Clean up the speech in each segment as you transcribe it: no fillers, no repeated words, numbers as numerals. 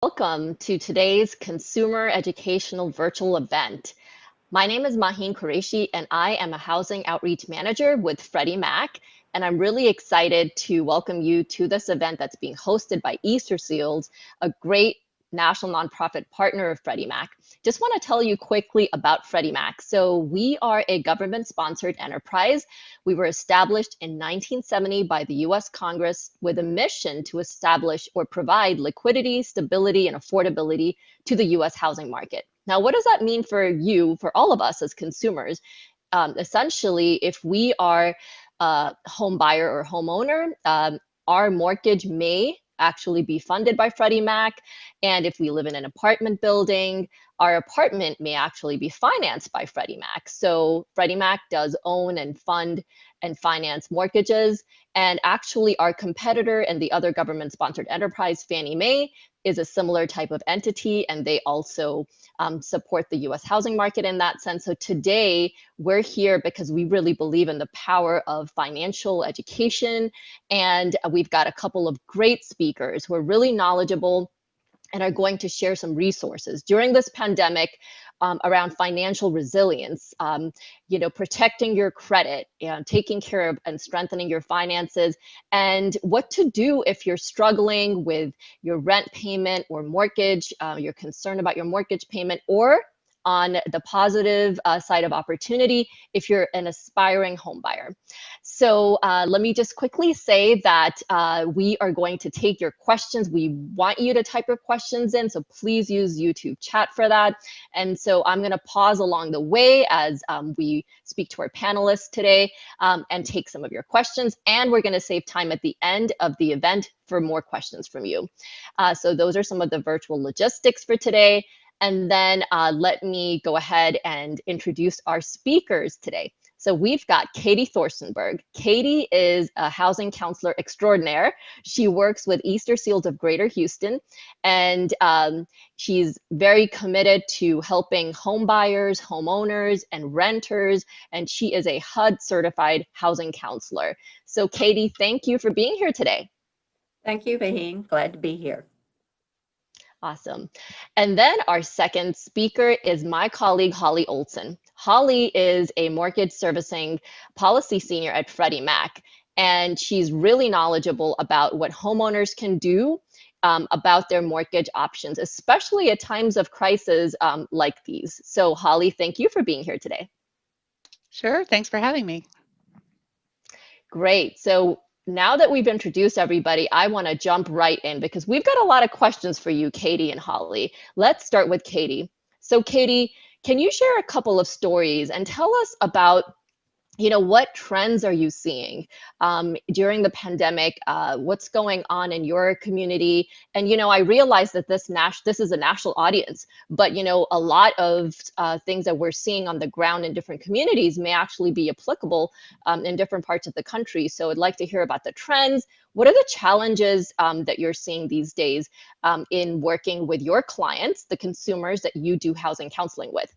Welcome to today's Consumer Educational Virtual event. My name is Maheen Qureshi, and I am a Housing Outreach Manager with Freddie Mac. And I'm really excited to welcome you to this event that's being hosted by Easter Seals, a great national nonprofit partner of Freddie Mac. Just want to tell you quickly about Freddie Mac. So we are a government-sponsored enterprise. We were established in 1970 by the US Congress with a mission to establish or provide liquidity, stability, and affordability to the US housing market. Now, what does that mean for you, for all of us as consumers? Essentially, if we are a home buyer or homeowner, our mortgage may actually be funded by Freddie Mac. And if we live in an apartment building, our apartment may actually be financed by Freddie Mac. So Freddie Mac does own and fund and finance mortgages. And actually, our competitor and the other government-sponsored enterprise, Fannie Mae, is a similar type of entity, and they also support the US housing market in that sense. So today, we're here because we really believe in the power of financial education, and we've got a couple of great speakers who are really knowledgeable and are going to share some resources during this pandemic around financial resilience, protecting your credit, taking care of and strengthening your finances, and what to do if you're struggling with your rent payment or mortgage, you're concerned about your mortgage payment, or on the positive side of opportunity if you're an aspiring home buyer. So let me just quickly say that we are going to take your questions. We want you to type your questions in, so please use YouTube chat for that. And so I'm going to pause along the way as we speak to our panelists today and take some of your questions. And we're going to save time at the end of the event for more questions from you. So those are some of the virtual logistics for today. And then let me go ahead and introduce our speakers today. So we've got Katie Thorstenberg. Katie is a housing counselor extraordinaire. She works with Easter Seals of Greater Houston, and she's very committed to helping home buyers, homeowners, and renters, and she is a HUD certified housing counselor. So Katie, thank you for being here today. Thank you, Maheen. Glad to be here. Awesome. And then our second speaker is my colleague, Holly Olson. Holly is a mortgage servicing policy senior at Freddie Mac, and she's really knowledgeable about what homeowners can do about their mortgage options, especially at times of crisis like these. So Holly, thank you for being here today. Sure, thanks for having me. Great. So now that we've introduced everybody, I want to jump right in because we've got a lot of questions for you, Katie and Holly. Let's start with Katie. So Katie, can you share a couple of stories and tell us about what trends are you seeing during the pandemic? What's going on in your community? And I realize that this is a national audience, but a lot of things that we're seeing on the ground in different communities may actually be applicable in different parts of the country. So I'd like to hear about the trends. What are the challenges that you're seeing these days in working with your clients, the consumers that you do housing counseling with?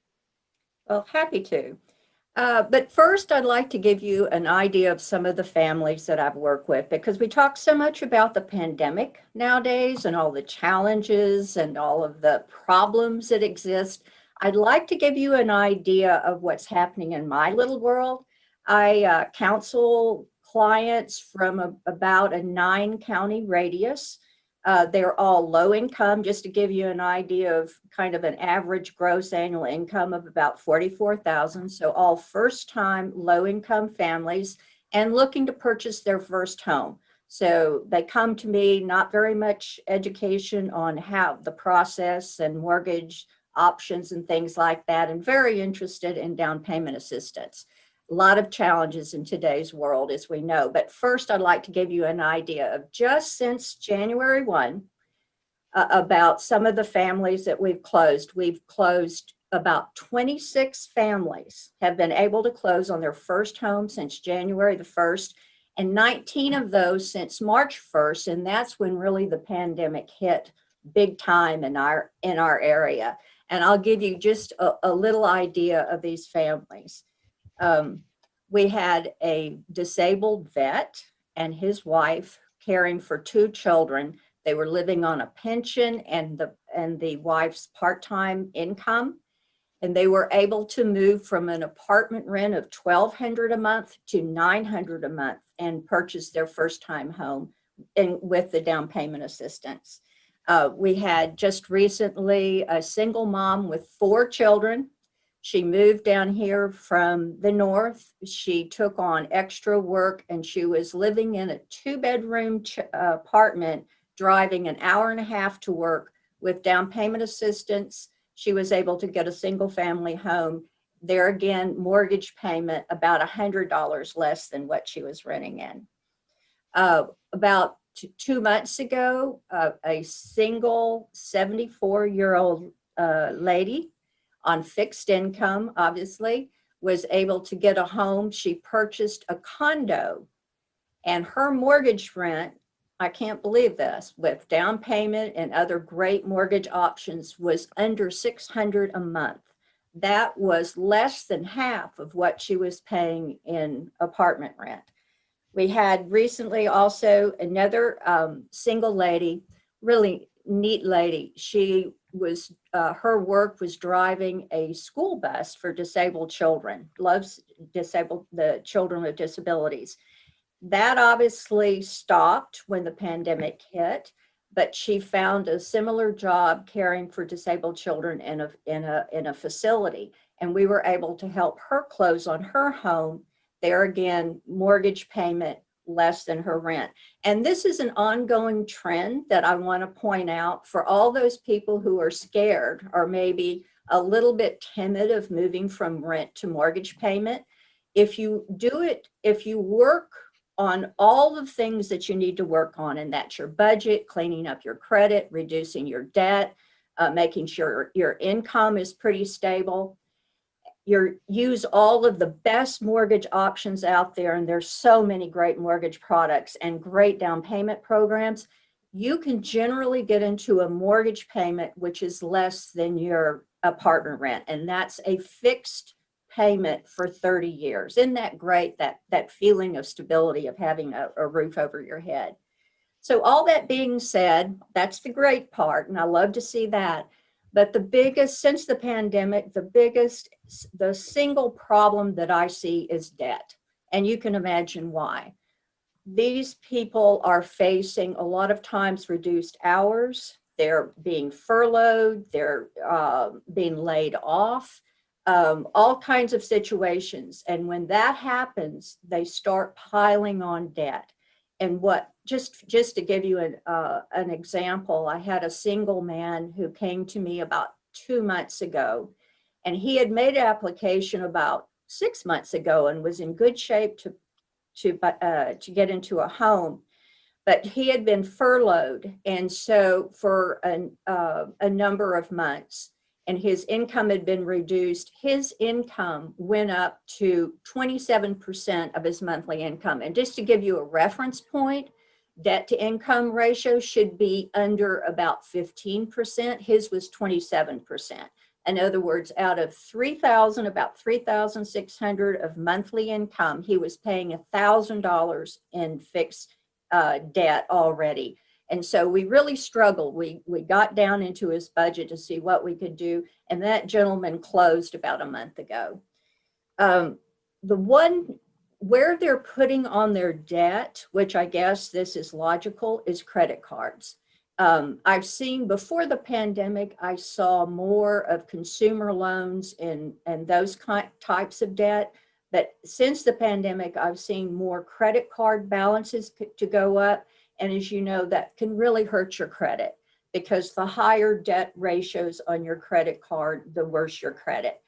Well, happy to. But first, I'd like to give you an idea of some of the families that I've worked with, because we talk so much about the pandemic nowadays and all the challenges and all of the problems that exist. I'd like to give you an idea of what's happening in my little world. I counsel clients from about a 9-county radius. They're all low income, just to give you an idea of kind of an average gross annual income of about $44,000. So all first-time low-income families and looking to purchase their first home. So they come to me, not very much education on how the process and mortgage options and things like that, and very interested in down payment assistance. A lot of challenges in today's world, as we know. But first, I'd like to give you an idea of just since January 1, about some of the families that we've closed. We've closed about 26 families have been able to close on their first home since January the 1st, and 19 of those since March 1st. And that's when really the pandemic hit big time in our area. And I'll give you just a little idea of these families. We had a disabled vet and his wife caring for 2 children They were living on a pension and the wife's part-time income. And they were able to move from an apartment rent of $1,200 a month to $900 a month and purchase their first time home with the down payment assistance. We had just recently a single mom with 4 children. She moved down here from the north. She took on extra work and she was living in a 2-bedroom apartment, driving an hour and a half to work with down payment assistance. She was able to get a single family home. There again, mortgage payment about $100 less than what she was renting in. About 2 months ago, a single 74-year-old lady on fixed income, obviously, was able to get a home. She purchased a condo and her mortgage rent, I can't believe this, with down payment and other great mortgage options, was under $600 a month. That was less than half of what she was paying in apartment rent. We had recently also another single lady, really neat lady. She was, her work was driving a school bus for disabled children, loves the children with disabilities. That obviously stopped when the pandemic hit, but she found a similar job caring for disabled children in a facility. And we were able to help her close on her home. There again, mortgage payment less than her rent. And this is an ongoing trend that I want to point out for all those people who are scared or maybe a little bit timid of moving from rent to mortgage payment. If you do it, if you work on all the things that you need to work on, and that's your budget, cleaning up your credit, reducing your debt, making sure your income is pretty stable. Use all of the best mortgage options out there, and there's so many great mortgage products and great down payment programs. You can generally get into a mortgage payment which is less than your apartment rent, and that's a fixed payment for 30 years. Isn't that great, that feeling of stability of having a roof over your head? So all that being said, that's the great part, and I love to see that. But the biggest, since the pandemic, the single problem that I see is debt. And you can imagine why. These people are facing a lot of times reduced hours. They're being furloughed, they're being laid off, all kinds of situations. And when that happens, they start piling on debt. And just to give you an example, I had a single man who came to me about 2 months ago, and he had made an application about 6 months ago and was in good shape to get into a home, but he had been furloughed, and so for a number of months, and his income had been reduced. His income went up to 27% of his monthly income. And just to give you a reference point, debt to income ratio should be under about 15%. His was 27%. In other words, out of about 3,600 of monthly income, he was paying $1,000 in fixed debt already. And so we really struggled. We got down into his budget to see what we could do. And that gentleman closed about a month ago. The one where they're putting on their debt, which I guess this is logical, is credit cards. I've seen before the pandemic, I saw more of consumer loans and those types of debt. But since the pandemic, I've seen more credit card balances to go up. And as you know, that can really hurt your credit because the higher debt ratios on your credit card, the worse your credit.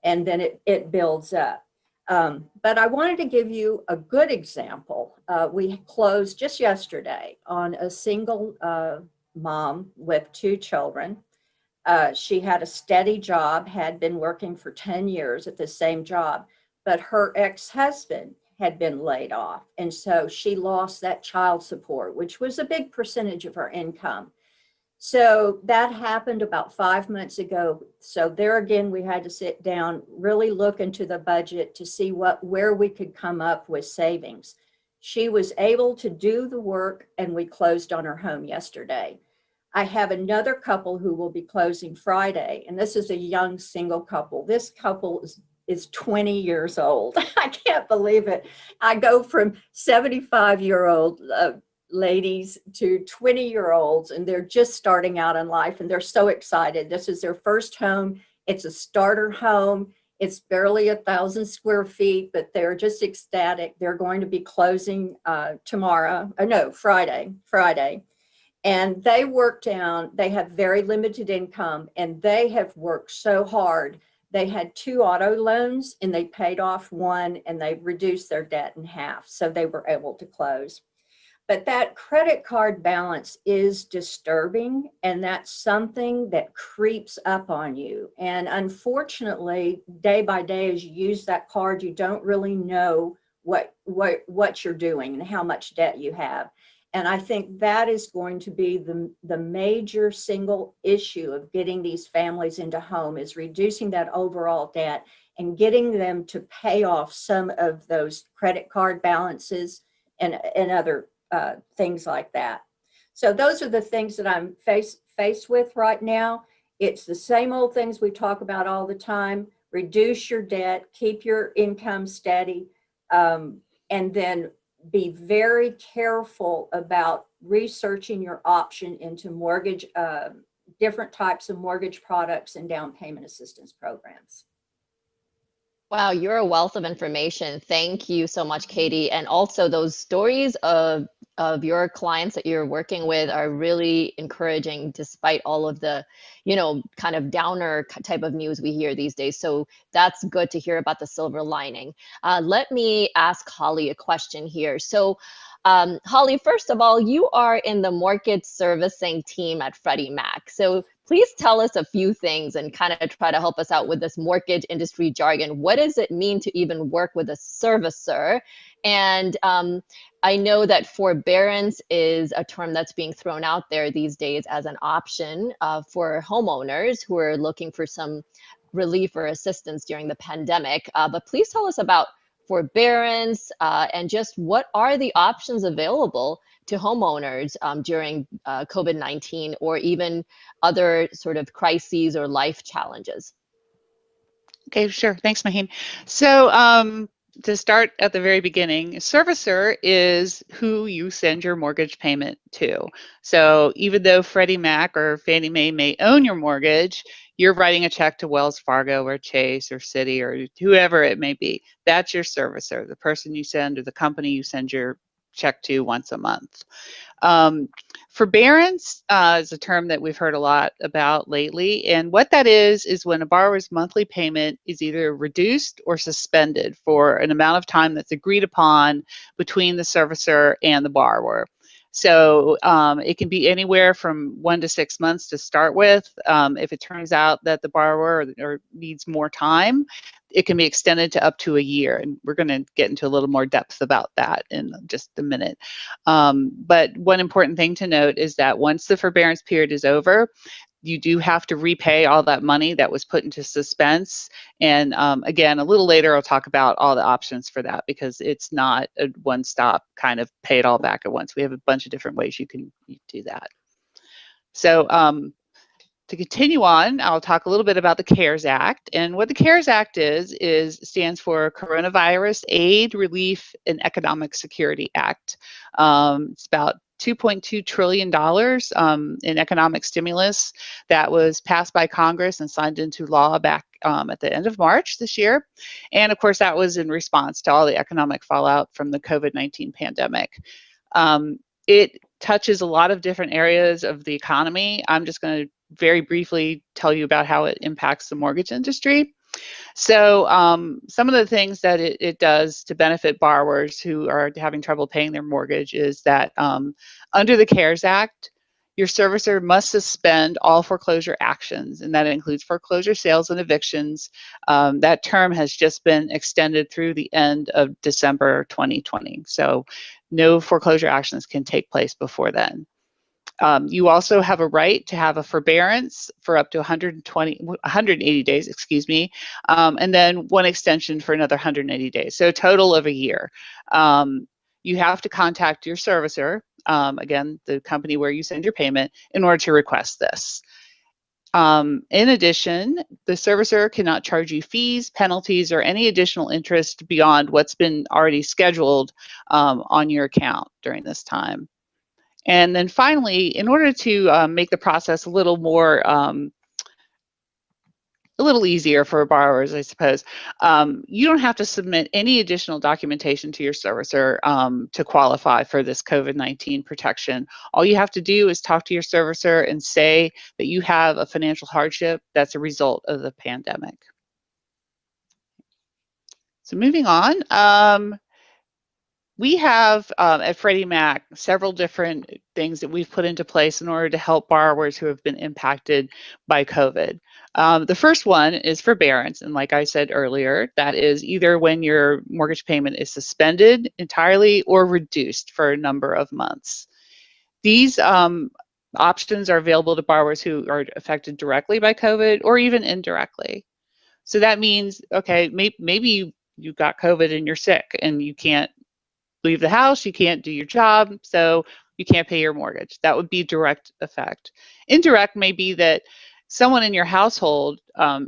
And then it builds up. But I wanted to give you a good example. We closed just yesterday on a single mom with 2 children. She had a steady job, had been working for 10 years at the same job, but her ex-husband had been laid off. And so she lost that child support, which was a big percentage of her income. So that happened about 5 months ago. So there again, we had to sit down, really look into the budget to see where we could come up with savings. She was able to do the work, and we closed on her home yesterday. I have another couple who will be closing Friday, and this is a young single couple. This couple is 20 years old. I can't believe it. I go from 75-year-old ladies to 20-year-olds, and they're just starting out in life, and they're so excited. This is their first home. It's a starter home. It's barely 1,000 square feet, but they're just ecstatic. They're going to be closing tomorrow. No, Friday. And they work down, they have very limited income, and they have worked so hard. They had 2 auto loans, and they paid off one, and they reduced their debt in half. So they were able to close. But that credit card balance is disturbing, and that's something that creeps up on you. And unfortunately, day by day, as you use that card, you don't really know what you're doing and how much debt you have. And I think that is going to be the major single issue of getting these families into home, is reducing that overall debt and getting them to pay off some of those credit card balances and other things like that. So those are the things that I'm faced with right now. It's the same old things we talk about all the time. Reduce your debt, keep your income steady, and then be very careful about researching your option into mortgage, different types of mortgage products and down payment assistance programs. Wow, you're a wealth of information. Thank you so much, Katie. And also those stories of your clients that you're working with are really encouraging despite all of the, kind of downer type of news we hear these days. So that's good to hear about the silver lining. Let me ask Holly a question here. So Holly, first of all, you are in the mortgage servicing team at Freddie Mac. So please tell us a few things and kind of try to help us out with this mortgage industry jargon. What does it mean to even work with a servicer? And I know that forbearance is a term that's being thrown out there these days as an option for homeowners who are looking for some relief or assistance during the pandemic. But please tell us about forbearance and just what are the options available to homeowners during COVID-19 or even other sort of crises or life challenges. Okay, sure. Thanks, Maheen. So to start at the very beginning, servicer is who you send your mortgage payment to. So even though Freddie Mac or Fannie Mae may own your mortgage, you're writing a check to Wells Fargo or Chase or Citi or whoever it may be. That's your servicer, the person you send or the company you send your check to once a month. Forbearance is a term that we've heard a lot about lately. And what that is when a borrower's monthly payment is either reduced or suspended for an amount of time that's agreed upon between the servicer and the borrower. So it can be anywhere from 1 to 6 months to start with. If it turns out that the borrower or needs more time, it can be extended to up to a year. And we're going to get into a little more depth about that in just a minute. But one important thing to note is that once the forbearance period is over, you do have to repay all that money that was put into suspense. And again, a little later, I'll talk about all the options for that because it's not a one-stop kind of pay it all back at once. We have a bunch of different ways you can do that. So to continue on, I'll talk a little bit about the CARES Act. And what the CARES Act stands for Coronavirus Aid, Relief, and Economic Security Act. It's about $2.2 trillion in economic stimulus that was passed by Congress and signed into law back at the end of March this year. And of course, that was in response to all the economic fallout from the COVID-19 pandemic. It touches a lot of different areas of the economy. I'm just going to very briefly tell you about how it impacts the mortgage industry. So some of the things that it does to benefit borrowers who are having trouble paying their mortgage is that under the CARES Act, your servicer must suspend all foreclosure actions, and that includes foreclosure sales and evictions. That term has just been extended through the end of December 2020. So no foreclosure actions can take place before then. You also have a right to have a forbearance for up to 180 days, and then one extension for another 180 days. So a total of a year. you have to contact your servicer, again, the company where you send your payment, in order to request this. In addition, the servicer cannot charge you fees, penalties, or any additional interest beyond what's been already scheduled on your account during this time. And then finally, in order to make the process a little more a little easier for borrowers, I suppose, you don't have to submit any additional documentation to your servicer to qualify for this COVID-19 protection. All you have to do is talk to your servicer and say that you have a financial hardship that's a result of the pandemic. So moving on, we have at Freddie Mac several different things that we've put into place in order to help borrowers who have been impacted by COVID. The first one is forbearance, and like I said earlier, that is either when your mortgage payment is suspended entirely or reduced for a number of months. These options are available to borrowers who are affected directly by COVID or even indirectly. So that means, okay, maybe you got COVID and you're sick and you can't leave the house, you can't do your job, so you can't pay your mortgage. That would be direct effect. Indirect may be that someone in your household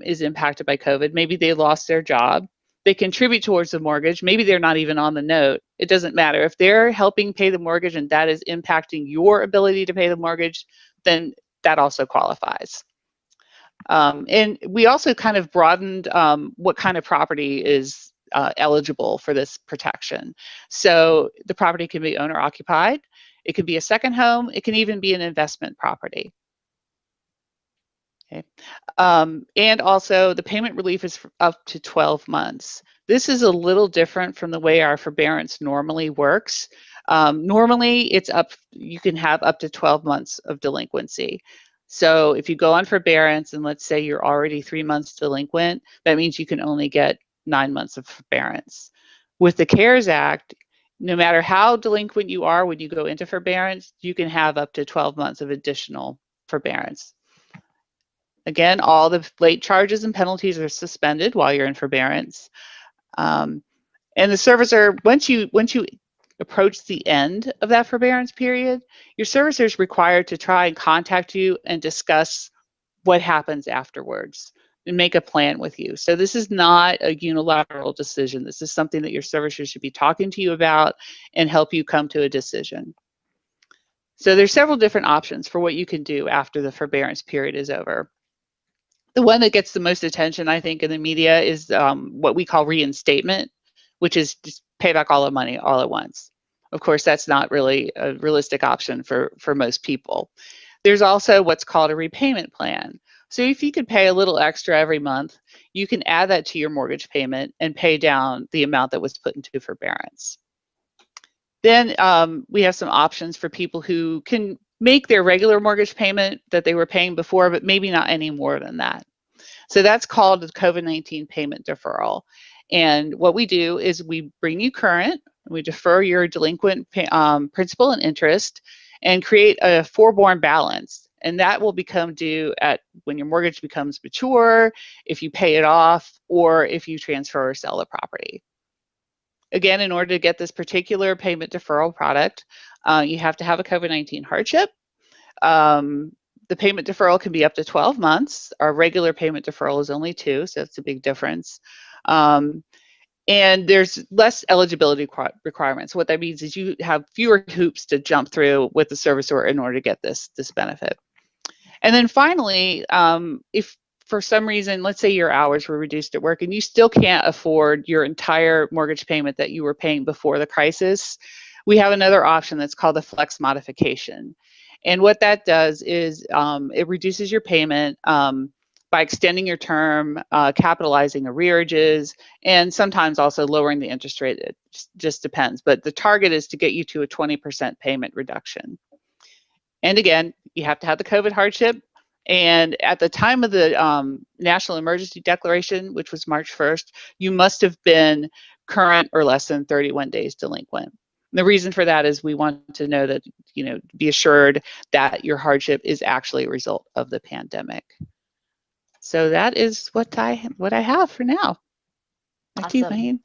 is impacted by COVID. Maybe they lost their job. They contribute towards the mortgage. Maybe they're not even on the note. It doesn't matter. If they're helping pay the mortgage and that is impacting your ability to pay the mortgage, then that also qualifies. And we also kind of broadened what kind of property is eligible for this protection. So the property can be owner occupied, it can be a second home, it can even be an investment property. Okay. And also the payment relief is for up to 12 months. This is a little different from the way our forbearance normally works. Normally you can have up to 12 months of delinquency. So if you go on forbearance and let's say you're already 3 months delinquent, that means you can only get 9 months of forbearance. With the CARES Act, no matter how delinquent you are when you go into forbearance, you can have up to 12 months of additional forbearance. Again, all the late charges and penalties are suspended while you're in forbearance. And the servicer, once you approach the end of that forbearance period, your servicer is required to try and contact you and discuss what happens afterwards and make a plan with you. So this is not a unilateral decision. This is something that your servicer should be talking to you about and help you come to a decision. So there's several different options for what you can do after the forbearance period is over. The one that gets the most attention, I think, in the media is what we call reinstatement, which is just pay back all the money all at once. Of course, that's not really a realistic option for most people. There's also what's called a repayment plan. So if you could pay a little extra every month, you can add that to your mortgage payment and pay down the amount that was put into forbearance. Then we have some options for people who can make their regular mortgage payment that they were paying before, but maybe not any more than that. So that's called the COVID-19 payment deferral. And what we do is we bring you current, we defer your delinquent principal and interest, and create a forborne balance. And that will become due at when your mortgage becomes mature, if you pay it off, or if you transfer or sell the property. Again, in order to get this particular payment deferral product, you have to have a COVID-19 hardship. The payment deferral can be up to 12 months. Our regular payment deferral is only 2, so it's a big difference. And there's less eligibility requirements. What that means is you have fewer hoops to jump through with the servicer in order to get this benefit. And then finally, if for some reason, let's say your hours were reduced at work and you still can't afford your entire mortgage payment that you were paying before the crisis, we have another option that's called the flex modification. And what that does is it reduces your payment by extending your term, capitalizing arrearages, and sometimes also lowering the interest rate. It just depends. But the target is to get you to a 20% payment reduction. And again, you have to have the COVID hardship. And at the time of the National Emergency Declaration, which was March 1st, you must have been current or less than 31 days delinquent. And the reason for that is we want to know that, be assured that your hardship is actually a result of the pandemic. So that is what I have for now. Back to you, Awesome. Maheen.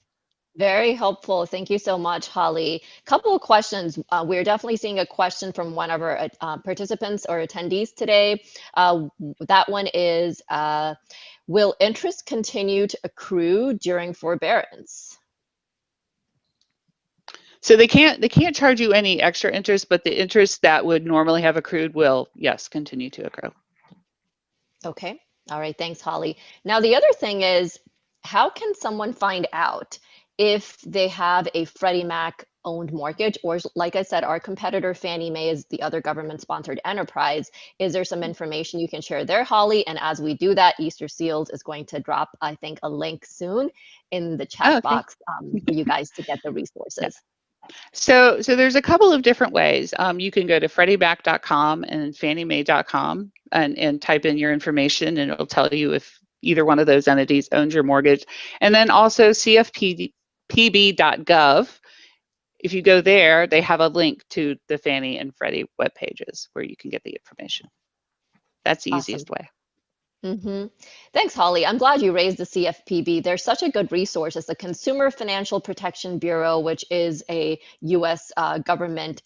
Very helpful. Thank you so much, Holly. Couple of questions. We're definitely seeing a question from one of our participants or attendees today. That one is, will interest continue to accrue during forbearance? So they can't charge you any extra interest, but the interest that would normally have accrued will, yes, continue to accrue. Okay. All right. Thanks, Holly. Now, the other thing is, how can someone find out if they have a Freddie Mac owned mortgage? Or, like I said, our competitor Fannie Mae is the other government sponsored enterprise. Is there some information you can share there, Holly? And as we do that, Easter Seals is going to drop, I think, a link soon in the chat Oh, okay. box for you guys to get the Yeah. resources. So there's a couple of different ways. You can go to freddieback.com and fanniemae.com and type in your information, and it'll tell you if either one of those entities owns your mortgage. And then also cfpb.gov. If you go there, they have a link to the Fannie and Freddie web pages where you can get the information. That's the Awesome. easiest way. Thanks, Holly. I'm glad you raised the CFPB. They're such a good resource. It's the Consumer Financial Protection Bureau, which is a U.S. Government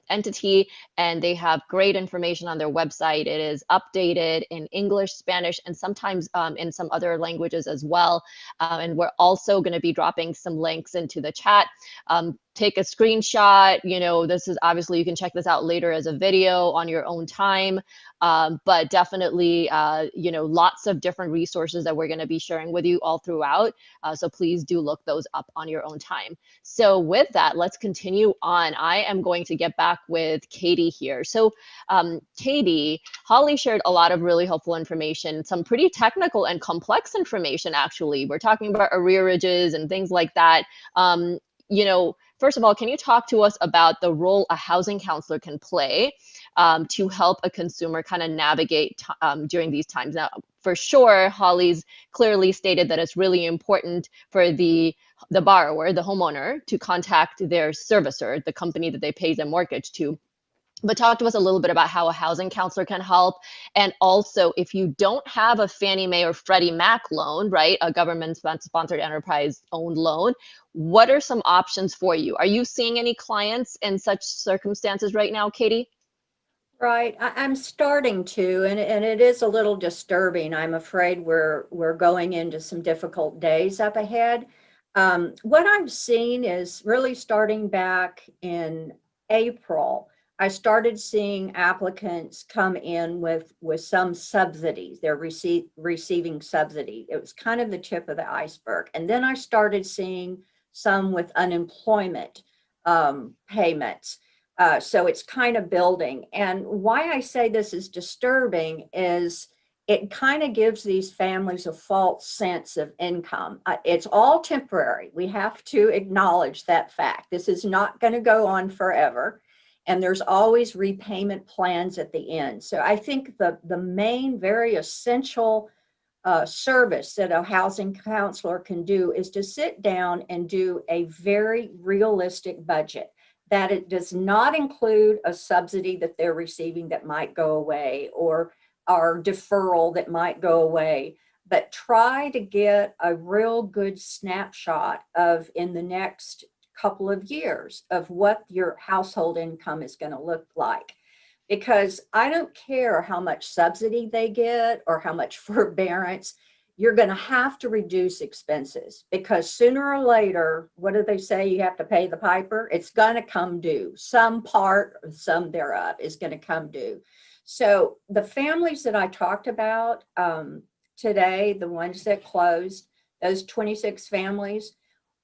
entity, and they have great information on their website. It is updated in English, Spanish, and sometimes in some other languages as well. And we're also going to be dropping some links into the chat. Take a screenshot. This is obviously, you can check this out later as a video on your own time. But definitely, lots of different resources that we're going to be sharing with you all throughout. So please do look those up on your own time. So with that, let's continue on. I am going to get back with Katie here. So Katie, Holly shared a lot of really helpful information, some pretty technical and complex information, actually. We're talking about arrearages and things like that. First of all, can you talk to us about the role a housing counselor can play to help a consumer kind of navigate during these times? Now, for sure, Holly's clearly stated that it's really important for the borrower, the homeowner, to contact their servicer, the company that they pay their mortgage to. But talk to us a little bit about how a housing counselor can help. And also, if you don't have a Fannie Mae or Freddie Mac loan, right, a government sponsored enterprise owned loan, what are some options for you? Are you seeing any clients in such circumstances right now, Katie? Right, I'm starting to, and it is a little disturbing. I'm afraid we're going into some difficult days up ahead. What I've seen is really starting back in April. I started seeing applicants come in with some subsidies. They're receiving subsidy. It was kind of the tip of the iceberg, and then I started seeing some with unemployment payments. So it's kind of building. And why I say this is disturbing is it kind of gives these families a false sense of income. It's all temporary. We have to acknowledge that fact. This is not going to go on forever. And there's always repayment plans at the end. So I think the main, very essential service that a housing counselor can do is to sit down and do a very realistic budget, that it does not include a subsidy that they're receiving that might go away, or deferral that might go away, but try to get a real good snapshot of, in the next couple of years, of what your household income is going to look like. Because I don't care how much subsidy they get or how much forbearance, you're going to have to reduce expenses, because sooner or later, what do they say? You have to pay the piper. It's going to come due. Some part or some thereof is going to come due. So the families that I talked about today, the ones that closed, those 26 families,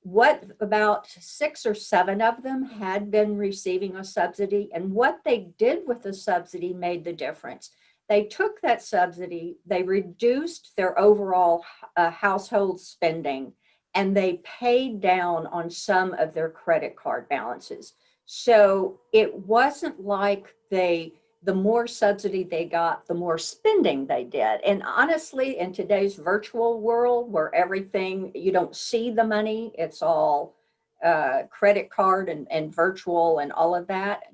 what about 6 or 7 of them had been receiving a subsidy, and what they did with the subsidy made the difference. They took that subsidy, they reduced their overall household spending, and they paid down on some of their credit card balances. So it wasn't like the more subsidy they got, the more spending they did. And honestly, in today's virtual world where everything, you don't see the money, it's all credit card and virtual and all of that.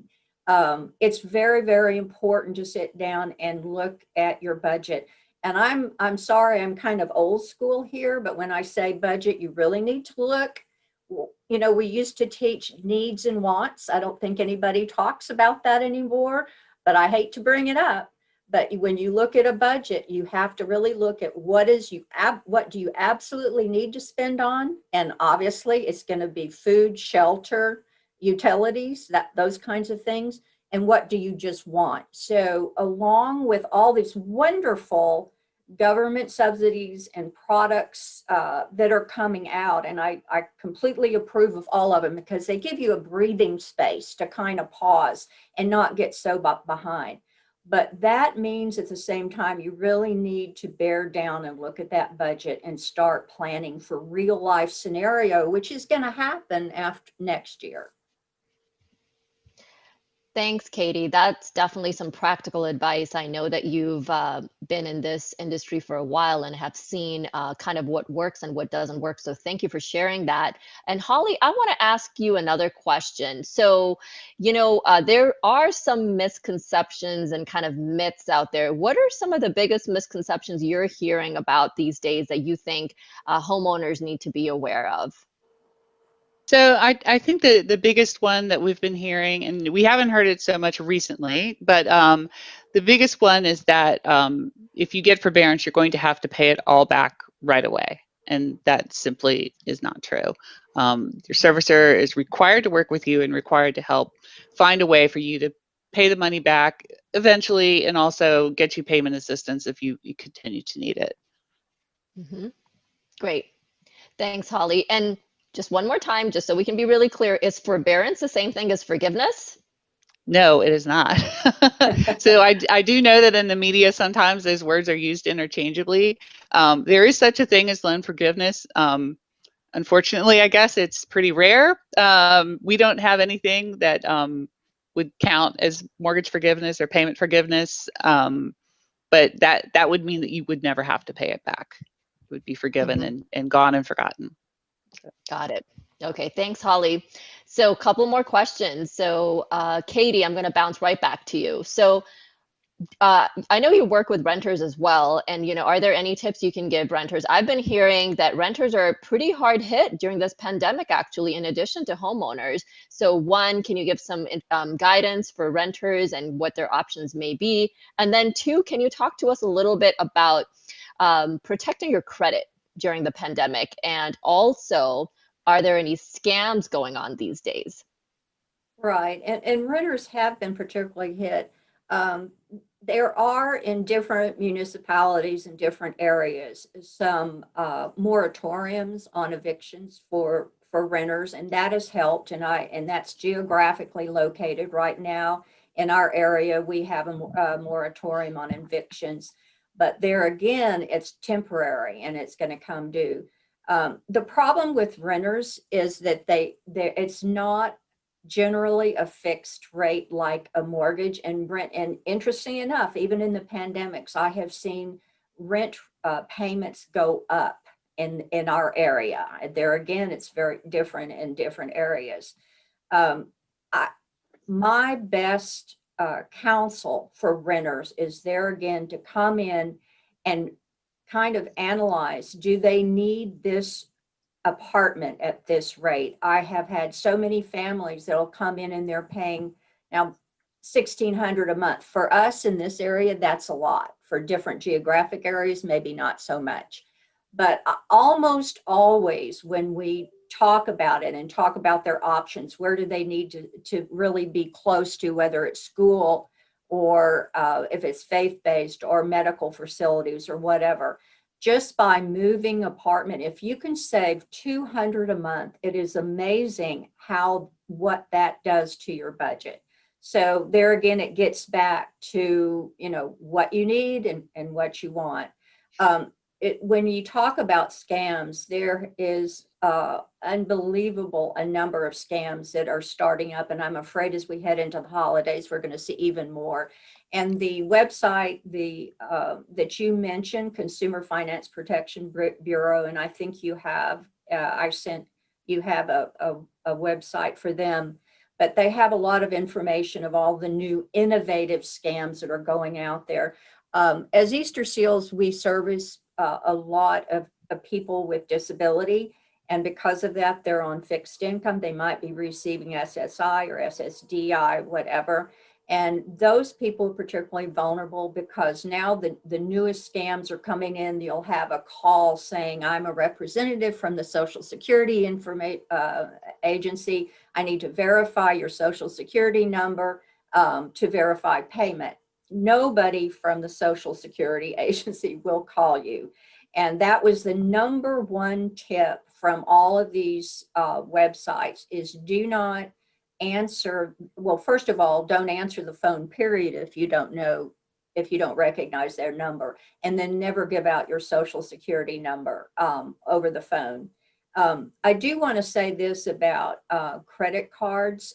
It's very, very important to sit down and look at your budget. And I'm sorry, I'm kind of old school here, but when I say budget, you really need to look You know, we used to teach needs and wants. I don't think anybody talks about that anymore, but I hate to bring it up. But when you look at a budget, you have to really look at what do you absolutely need to spend on, and obviously it's going to be food, shelter, utilities, those kinds of things, and what do you just want. So along with all these wonderful government subsidies and products that are coming out. And I completely approve of all of them because they give you a breathing space to kind of pause and not get so behind. But that means at the same time, you really need to bear down and look at that budget and start planning for real life scenario, which is going to happen after next year. Thanks, Katie. That's definitely some practical advice. I know that you've been in this industry for a while and have seen kind of what works and what doesn't work. So thank you for sharing that. And Holly, I want to ask you another question. So, there are some misconceptions and kind of myths out there. What are some of the biggest misconceptions you're hearing about these days that you think homeowners need to be aware of? So I think the biggest one that we've been hearing, and we haven't heard it so much recently, but the biggest one is that if you get forbearance, you're going to have to pay it all back right away. And that simply is not true. Your servicer is required to work with you and required to help find a way for you to pay the money back eventually and also get you payment assistance if you continue to need it. Hmm. Great. Thanks, Holly. And just one more time, just so we can be really clear, is forbearance the same thing as forgiveness? No, it is not. So I do know that in the media sometimes those words are used interchangeably. There is such a thing as loan forgiveness. Unfortunately, I guess it's pretty rare. We don't have anything that would count as mortgage forgiveness or payment forgiveness, but that would mean that you would never have to pay it back. It would be forgiven Mhm. and gone and forgotten. Got it. Okay, thanks, Holly. So, a couple more questions. So, Katie, I'm going to bounce right back to you. So, I know you work with renters as well, and are there any tips you can give renters? I've been hearing that renters are pretty hard hit during this pandemic, actually, in addition to homeowners. So, one, can you give some guidance for renters and what their options may be? And then, two, can you talk to us a little bit about protecting your credit during the pandemic? And also, are there any scams going on these days? Right, and renters have been particularly hit. Um, there are in different municipalities in different areas some moratoriums on evictions for renters, and that has helped. And that's geographically located right now in our area. We have a moratorium on evictions, but there again, it's temporary and it's going to come due. The problem with renters is that it's not generally a fixed rate like a mortgage and rent. And interesting enough, even in the pandemics, I have seen rent payments go up in our area. There again, it's very different in different areas. Um, I, my best counsel for renters is there again to come in and kind of analyze, do they need this apartment at this rate? I have had so many families that'll come in and they're paying now $1,600 a month. For us in this area, that's a lot. For different geographic areas, maybe not so much. But almost always when we talk about it and talk about their options, where do they need to really be close to, whether it's school or if it's faith-based or medical facilities or whatever, just by moving apartment, if you can save $200 a month, it is amazing what that does to your budget. So there again, it gets back to what you need and what you want. When you talk about scams, there is unbelievable a number of scams that are starting up, and I'm afraid as we head into the holidays, we're going to see even more. And the website that you mentioned, Consumer Finance Protection Bureau, and I think you have, you have a website for them, but they have a lot of information of all the new innovative scams that are going out there. As Easter Seals, we service a lot of people with disability, And because of that, they're on fixed income. They might be receiving SSI or SSDI, whatever. And those people are particularly vulnerable because now the newest scams are coming in. You'll have a call saying, I'm a representative from the Social Security Agency. I need to verify your Social Security number to verify payment. Nobody from the Social Security Agency will call you. And that was the number one tip from all of these websites is do not answer. Well, first of all, don't answer the phone, period, if you don't recognize their number, and then never give out your Social Security number over the phone. I do want to say this about credit cards.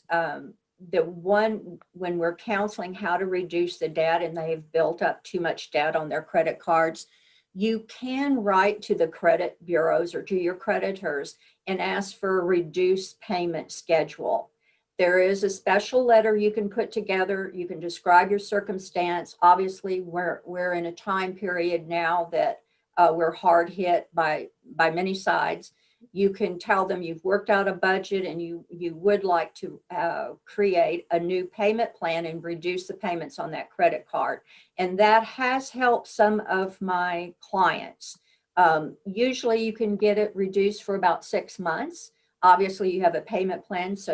When we're counseling how to reduce the debt and they've built up too much debt on their credit cards, you can write to the credit bureaus or to your creditors and ask for a reduced payment schedule. There is a special letter you can put together. You can describe your circumstance. Obviously, we're in a time period now that we're hard hit by many sides. You can tell them you've worked out a budget and you would like to create a new payment plan and reduce the payments on that credit card. And that has helped some of my clients. Usually you can get it reduced for about 6 months. Obviously you have a payment plan, so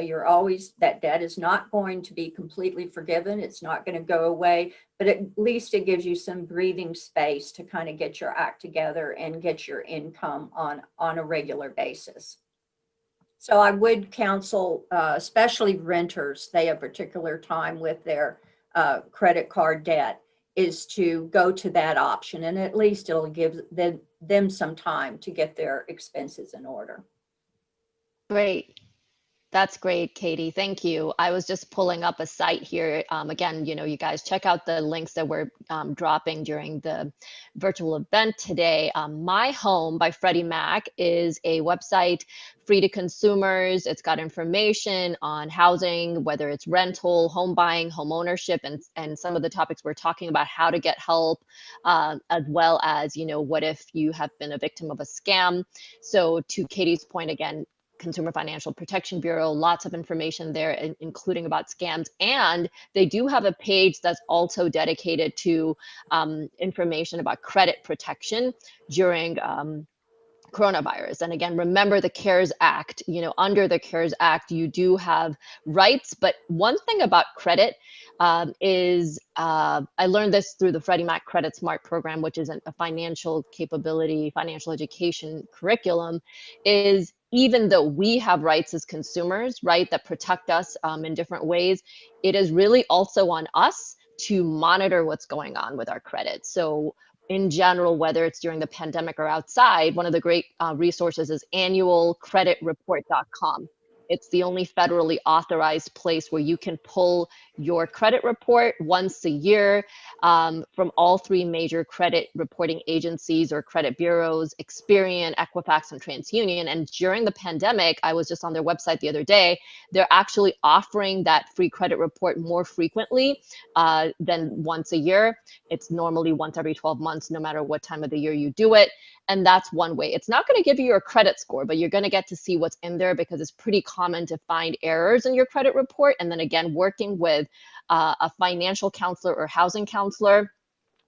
that debt is not going to be completely forgiven. It's not going to go away, but at least it gives you some breathing space to kind of get your act together and get your income on a regular basis. So I would counsel, especially renters, they have a particular time with their credit card debt, is to go to that option, and at least it'll give them some time to get their expenses in order. Great. That's great, Katie. Thank you. I was just pulling up a site here. Again, you guys check out the links that we're dropping during the virtual event today. My Home by Freddie Mac is a website free to consumers. It's got information on housing, whether it's rental, home buying, home ownership, and some of the topics we're talking about, how to get help, as well as, what if you have been a victim of a scam. So to Katie's point, again, Consumer Financial Protection Bureau, lots of information there, including about scams. And they do have a page that's also dedicated to information about credit protection during coronavirus. And again, remember the CARES Act. Under the CARES Act, you do have rights. But one thing about credit is I learned this through the Freddie Mac Credit Smart program, which is a financial capability, financial education curriculum, is even though we have rights as consumers, right, that protect us in different ways, it is really also on us to monitor what's going on with our credit. So in general, whether it's during the pandemic or outside, one of the great resources is annualcreditreport.com. It's the only federally authorized place where you can pull your credit report once a year from all three major credit reporting agencies or credit bureaus, Experian, Equifax, and TransUnion. And during the pandemic, I was just on their website the other day, they're actually offering that free credit report more frequently than once a year. It's normally once every 12 months, no matter what time of the year you do it. And that's one way. It's not going to give you your credit score, but you're going to get to see what's in there because it's pretty common to find errors in your credit report. And then again, working with a financial counselor or housing counselor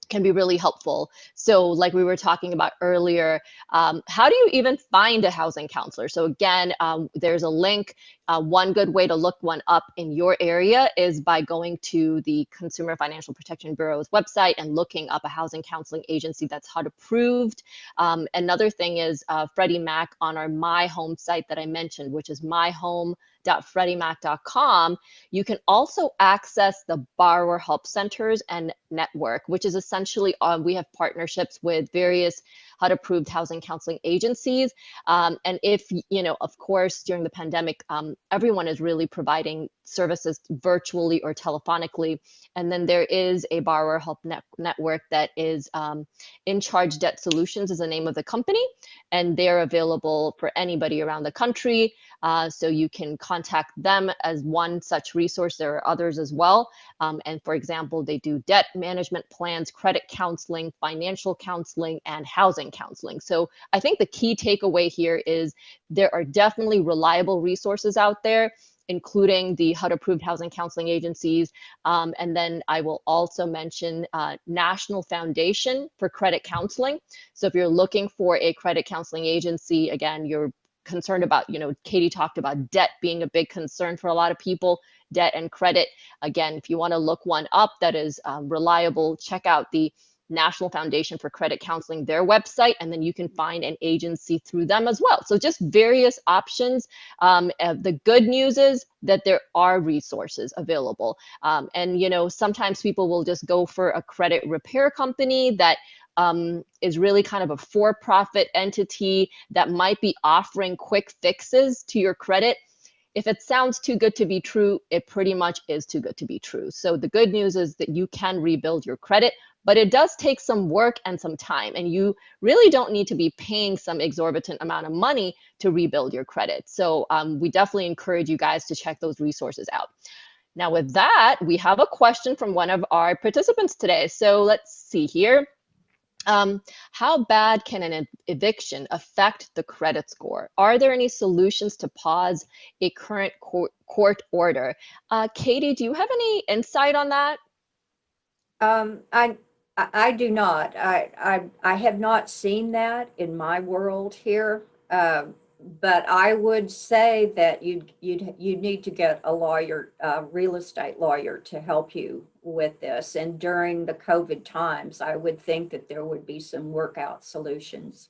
can be really helpful. So like we were talking about earlier, how do you even find a housing counselor? So again, there's a link. One good way to look one up in your area is by going to the Consumer Financial Protection Bureau's website and looking up a housing counseling agency that's HUD approved. Another thing is Freddie Mac on our My Home site that I mentioned, which is myhome.freddiemac.com. You can also access the Borrower Help Centers and Network, which is essentially we have partnerships with various HUD approved housing counseling agencies. And if, of course, during the pandemic, everyone is really providing services virtually or telephonically. And then there is a borrower help network that is In Charge Debt Solutions is the name of the company, and they're available for anybody around the country. So you can contact them as one such resource. There are others as well. And for example, they do debt management plans, credit counseling, financial counseling, and housing counseling. So I think the key takeaway here is there are definitely reliable resources out there, including the HUD-approved housing counseling agencies. And then I will also mention National Foundation for Credit Counseling. So if you're looking for a credit counseling agency, again, you're concerned about, Katie talked about debt being a big concern for a lot of people, debt and credit. Again, if you want to look one up that is reliable, check out the National Foundation for Credit Counseling, their website, and then you can find an agency through them as well. So just various options. The good news is that there are resources available. And sometimes people will just go for a credit repair company that is really kind of a for-profit entity that might be offering quick fixes to your credit. If it sounds too good to be true, it pretty much is too good to be true. So the good news is that you can rebuild your credit, but it does take some work and some time, and you really don't need to be paying some exorbitant amount of money to rebuild your credit. So we definitely encourage you guys to check those resources out. Now with that, we have a question from one of our participants today. So let's see here. How bad can an eviction affect the credit score? Are there any solutions to pause a current court order? Katie, do you have any insight on that? I do not. I have not seen that in my world here. But I would say that you'd need to get a lawyer, a real estate lawyer, to help you with this. And during the COVID times, I would think that there would be some workout solutions.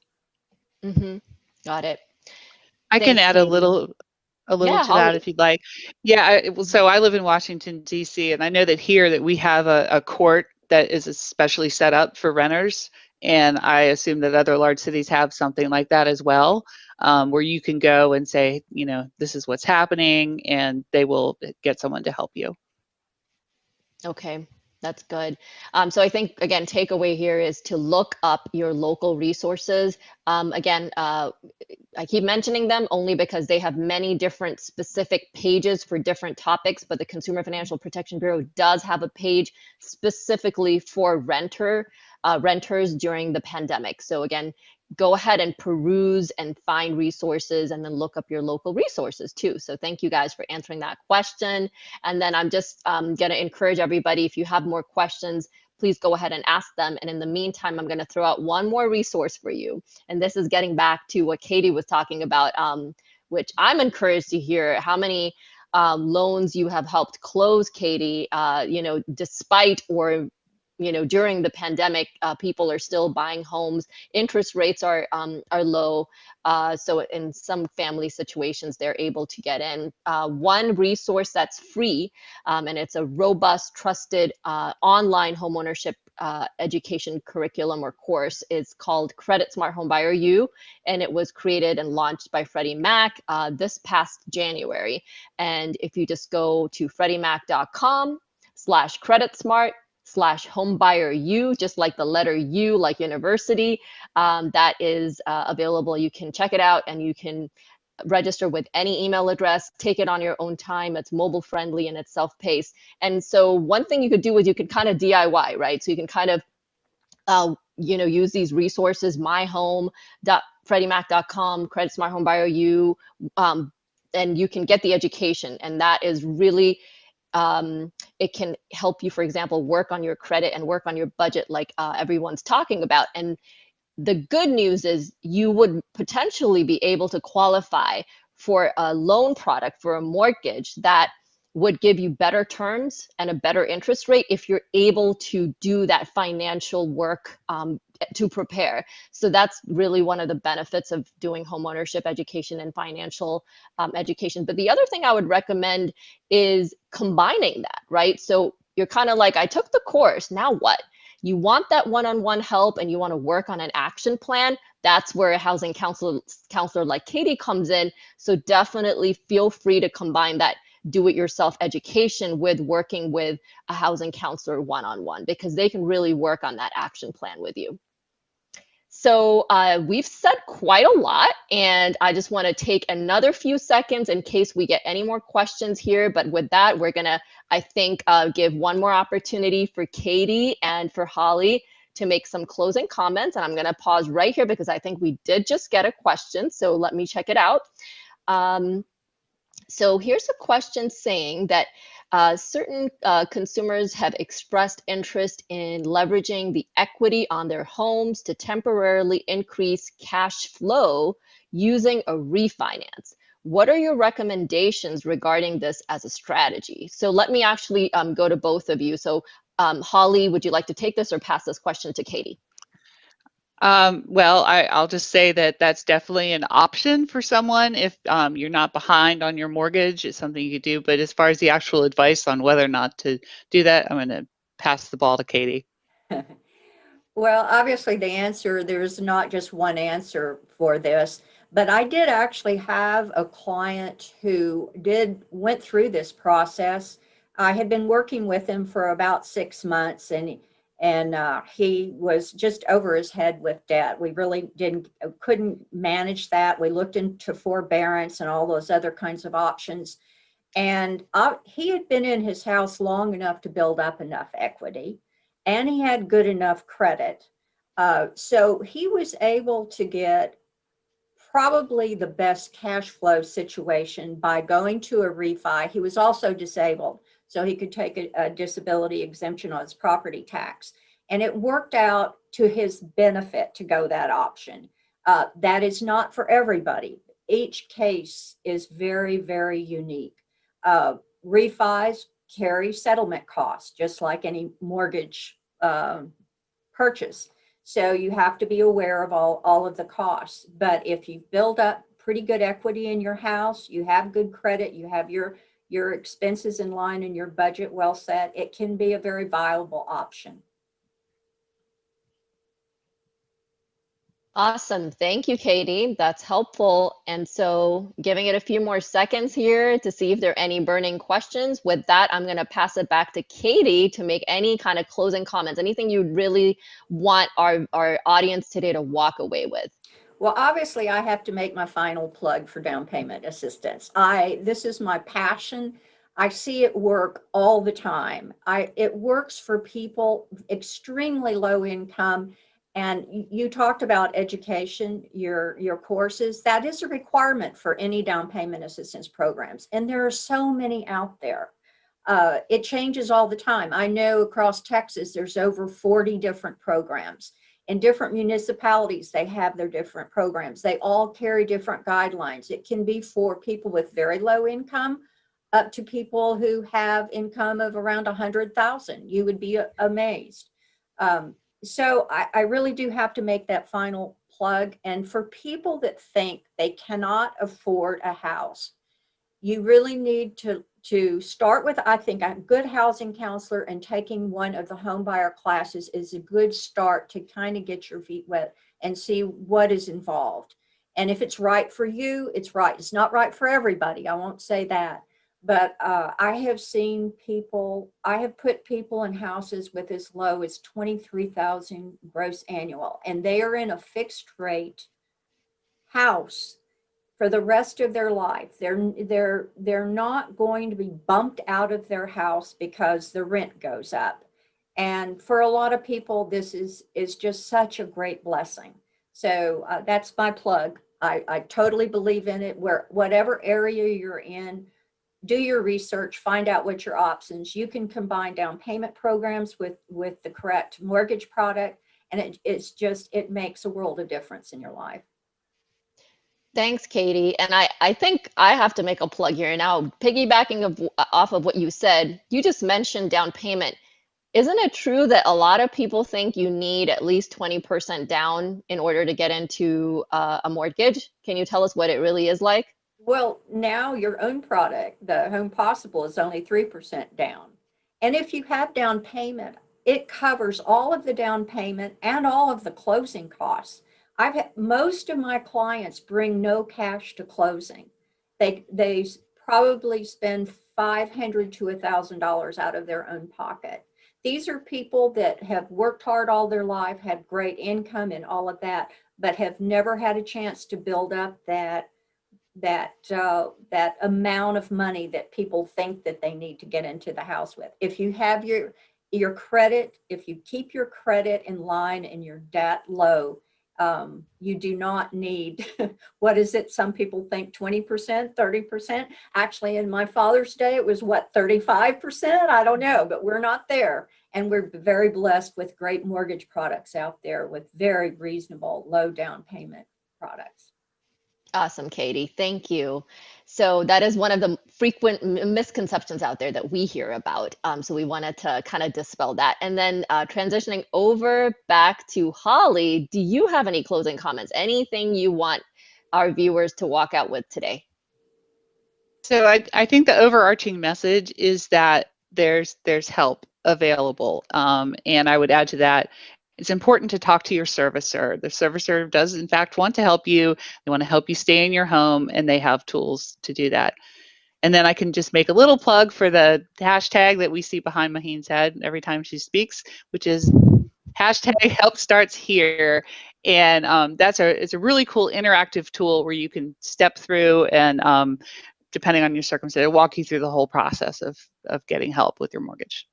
Mm-hmm. Got it. I can Thanks, add Katie. a little Yeah, to that Holly. if you'd like. Yeah, so I live in Washington, D.C., and I know that here that we have a court that is especially set up for renters, and I assume that other large cities have something like that as well, where you can go and say, this is what's happening, and they will get someone to help you. Okay, that's good. So I think, again, takeaway here is to look up your local resources. Again, I keep mentioning them only because they have many different specific pages for different topics, but the Consumer Financial Protection Bureau does have a page specifically for renters during the pandemic. So again, go ahead and peruse and find resources, and then look up your local resources too. So thank you guys for answering that question. And then I'm just going to encourage everybody, if you have more questions, please go ahead and ask them. And in the meantime, I'm going to throw out one more resource for you. And this is getting back to what Katie was talking about, which I'm encouraged to hear how many loans you have helped close, Katie, despite or during the pandemic, people are still buying homes. Interest rates are low, so in some family situations, they're able to get in. One resource that's free, and it's a robust, trusted online homeownership education curriculum or course, is called Credit Smart Homebuyer U, and it was created and launched by Freddie Mac this past January. And if you just go to FreddieMac.com/CreditSmart/HomeBuyerU, just like the letter U, like university, that is available. You can check it out, and you can register with any email address, take it on your own time. It's mobile friendly and it's self-paced. And so one thing you could do is you could kind of DIY, right? So you can kind of use these resources, myhome.freddiemac.com, Credit Smart Homebuyer U, and you can get the education. And that is really it can help you, for example, work on your credit and work on your budget, like everyone's talking about. And the good news is you would potentially be able to qualify for a loan product, for a mortgage that would give you better terms and a better interest rate if you're able to do that financial work to prepare. So that's really one of the benefits of doing homeownership education and financial education. But the other thing I would recommend is combining that, right? So you're kind of like, I took the course, now what? You want that one-on-one help and you want to work on an action plan. That's where a housing counselor like Katie comes in. So definitely feel free to combine that. do-it-yourself education with working with a housing counselor one-on-one, because they can really work on that action plan with you. So we've said quite a lot, and I just want to take another few seconds in case we get any more questions here. But with that, we're going to, I think, give one more opportunity for Katie and for Holly to make some closing comments. And I'm going to pause right here because I think we did just get a question. So let me check it out. So here's a question saying that certain consumers have expressed interest in leveraging the equity on their homes to temporarily increase cash flow using a refinance. What are your recommendations regarding this as a strategy? So let me actually go to both of you. So Holly, would you like to take this or pass this question to Katie? Well, I'll just say that that's definitely an option for someone if you're not behind on your mortgage. It's something you could do. But as far as the actual advice on whether or not to do that, I'm going to pass the ball to Katie. Well, obviously there's not just one answer for this, but I did actually have a client who went through this process. I had been working with him for about 6 months, and he was just over his head with debt. We really couldn't manage that. We looked into forbearance and all those other kinds of options. And he had been in his house long enough to build up enough equity, and he had good enough credit. So he was able to get probably the best cash flow situation by going to a refi. He was also disabled, so he could take a disability exemption on his property tax. And it worked out to his benefit to go that option. That is not for everybody. Each case is very, very unique. Refis carry settlement costs, just like any mortgage purchase. So you have to be aware of all of the costs. But if you build up pretty good equity in your house, you have good credit, you have your expenses in line and your budget well set, it can be a very viable option. Awesome. Thank you, Katie. That's helpful. And so giving it a few more seconds here to see if there are any burning questions. With that, I'm going to pass it back to Katie to make any kind of closing comments, anything you really want our audience today to walk away with. Well, obviously, I have to make my final plug for down payment assistance. This is my passion. I see it work all the time. It works for people extremely low income. And you talked about education, your courses. That is a requirement for any down payment assistance programs. And there are so many out there. It changes all the time. I know across Texas, there's over 40 different programs. In different municipalities, they have their different programs. They all carry different guidelines. It can be for people with very low income up to people who have income of around 100,000. You would be amazed. So I really do have to make that final plug. And for people that think they cannot afford a house, you really need to start with, I think, a good housing counselor, and taking one of the home buyer classes is a good start to kind of get your feet wet and see what is involved. And if it's right for you, it's right. It's not right for everybody. I won't say that. But I have put people in houses with as low as 23,000 gross annual, and they are in a fixed rate house for the rest of their life. They're not going to be bumped out of their house because the rent goes up. And for a lot of people, this is just such a great blessing. So that's my plug. I totally believe in it. Whatever area you're in, do your research, find out what your options. You can combine down payment programs with the correct mortgage product, and it makes a world of difference in your life. Thanks, Katie. And I think I have to make a plug here now, piggybacking off of what you said. You just mentioned down payment. Isn't it true that a lot of people think you need at least 20% down in order to get into a mortgage? Can you tell us what it really is like? Well, now your own product, the Home Possible, is only 3% down. And if you have down payment, it covers all of the down payment and all of the closing costs. Most of my clients bring no cash to closing. They probably spend $500 to $1,000 out of their own pocket. These are people that have worked hard all their life, had great income and all of that, but have never had a chance to build up that amount of money that people think that they need to get into the house with. If you have your credit, if you keep your credit in line and your debt low, you do not need, what is it? Some people think 20%, 30%. Actually, in my father's day, it was what, 35%? I don't know, but we're not there. And we're very blessed with great mortgage products out there with very reasonable low down payment products. Awesome, Katie. Thank you. So that is one of the frequent misconceptions out there that we hear about. So we wanted to kind of dispel that. And then transitioning over back to Holly, do you have any closing comments? Anything you want our viewers to walk out with today? So I think the overarching message is that there's help available. And I would add to that, it's important to talk to your servicer. The servicer does, in fact, want to help you. They want to help you stay in your home, and they have tools to do that. And then I can just make a little plug for the hashtag that we see behind Maheen's head every time she speaks, which is hashtag help starts here. And it's a really cool interactive tool where you can step through and depending on your circumstance, it'll walk you through the whole process of getting help with your mortgage.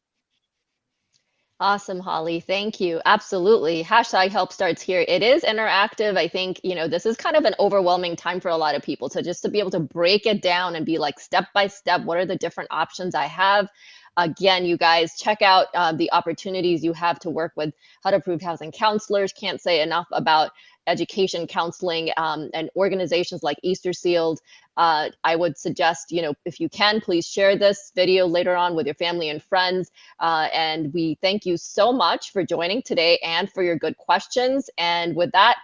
Awesome, Holly. Thank you. Absolutely. Hashtag help starts here. It is interactive. I think, this is kind of an overwhelming time for a lot of people. So just to be able to break it down and be like step by step, what are the different options I have? Again, you guys check out the opportunities you have to work with HUD-approved housing counselors. Can't say enough about education counseling and organizations like Easter Sealed. I would suggest, if you can, please share this video later on with your family and friends. And we thank you so much for joining today and for your good questions. And with that,